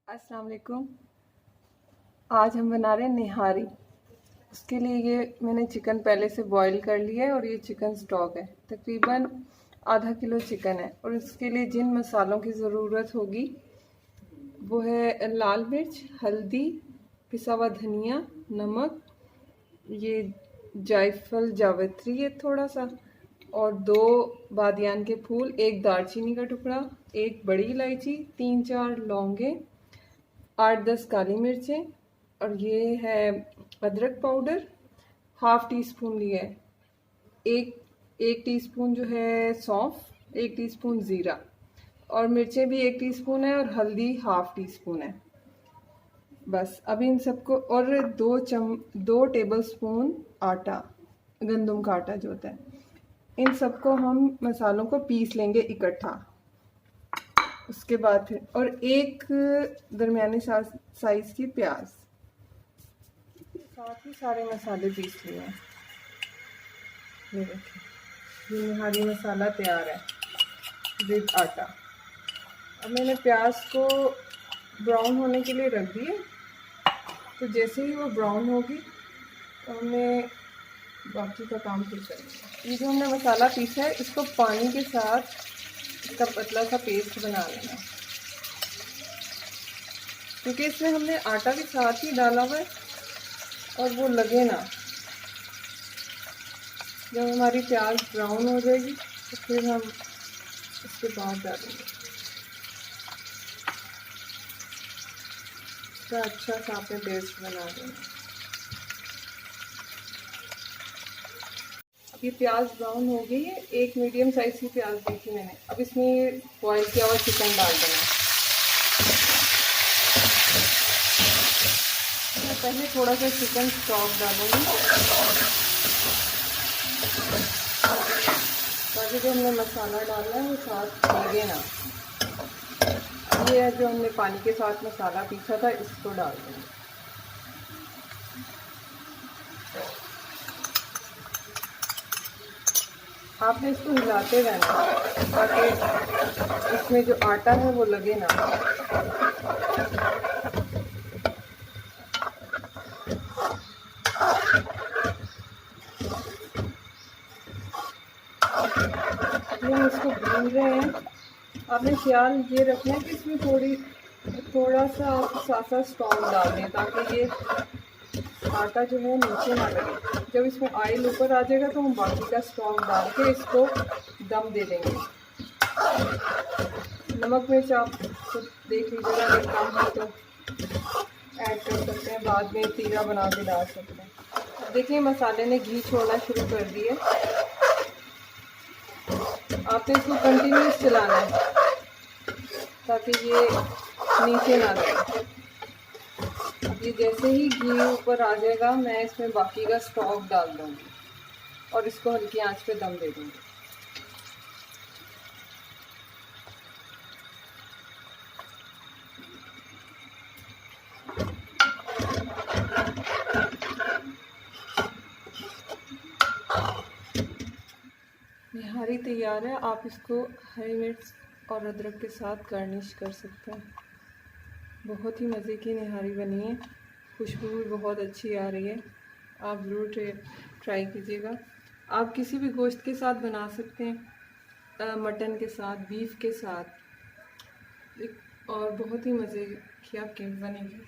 अस्सलाम वालेकुम। आज हम बना रहे हैं निहारी। उसके लिए ये मैंने चिकन पहले से बॉईल कर लिया है और ये चिकन स्टॉक है, तकरीबन आधा किलो चिकन है। और इसके लिए जिन मसालों की ज़रूरत होगी वो है लाल मिर्च, हल्दी, पिसा हुआ धनिया, नमक, ये जायफल जावित्री है थोड़ा सा, और 2 बादियान के फूल, 1 दालचीनी का टुकड़ा, 1 बड़ी इलायची, 3-4 लौंगे, 8-10 काली मिर्चें, और ये है अदरक पाउडर हाफ टी स्पून लिया है। एक टीस्पून जो है सौंफ, 1 टीस्पून ज़ीरा, और मिर्चें भी 1 टीस्पून है, और हल्दी हाफ टी स्पून है। बस अभी इन सबको, और 2 टेबल स्पून आटा, गंदम का आटा जो होता है, इन सबको हम मसालों को पीस लेंगे इकट्ठा। उसके बाद फिर, और 1 दरमियाने साइज की प्याज, साथ ही सारे मसाले पीस लिए हैं। ये देखिए, ये निहारी मसाला तैयार है विद आटा। अब मैंने प्याज को ब्राउन होने के लिए रख दिए, तो जैसे ही वो ब्राउन होगी तो हमें बाकी का काम फिर करेंगे। ये जो हमने मसाला पीसा है, इसको पानी के साथ इसका पतला सा पेस्ट बना लेना, क्योंकि इसमें हमने आटा भी साथ ही डाला हुआ है और वो लगे ना। जब हमारी प्याज ब्राउन हो जाएगी तो फिर हम इसके बाद डालेंगे। इसका अच्छा सा आपने पेस्ट बना देना। अब ये प्याज ब्राउन हो गई है, 1 मीडियम साइज की प्याज दी थी मैंने। अब इसमें ये बॉयल किया हुआ चिकन डाल देना। मैं पहले थोड़ा सा चिकन स्टॉक डालूंगी ताकि जो हमने मसाला डालना है वो साथ लगे ना। ये है जो हमने पानी के साथ मसाला पीसा था, इसको डाल देंगे। आपने इसको हिलाते रहना ताकि इसमें जो आटा है वो लगे ना। अभी हम इसको भून रहे हैं। आपने ख्याल ये रखना है कि इसमें थोड़ा सा सासा स्टॉक डाल दें ताकि ये आटा जो है नीचे ना लगे। जब इसमें ऑयल ऊपर आ जाएगा तो हम बाकी का स्टॉक डाल के इसको दम दे देंगे। नमक मिर्च आप खुद देख लीजिएगा, अगर कम है तो ऐड कर सकते हैं, बाद में तीरा बना के डाल सकते हैं। देखिए मसाले ने घी छोड़ना शुरू कर दिया। आपने इसको कंटिन्यूस चलाना है ताकि ये नीचे ना लगे। ये जैसे ही घी ऊपर आ जाएगा मैं इसमें बाकी का स्टॉक डाल दूँगी और इसको हल्की आंच पे दम दे दूँगी। निहारी तैयार है। आप इसको हरी मिर्च और अदरक के साथ गार्निश कर सकते हैं। बहुत ही मज़े की निहारी बनी है, खुशबू भी बहुत अच्छी आ रही है। आप ज़रूर ट्राई कीजिएगा। आप किसी भी गोश्त के साथ बना सकते हैं, मटन के साथ, बीफ के साथ, और बहुत ही मज़े की आपकी बनेगी।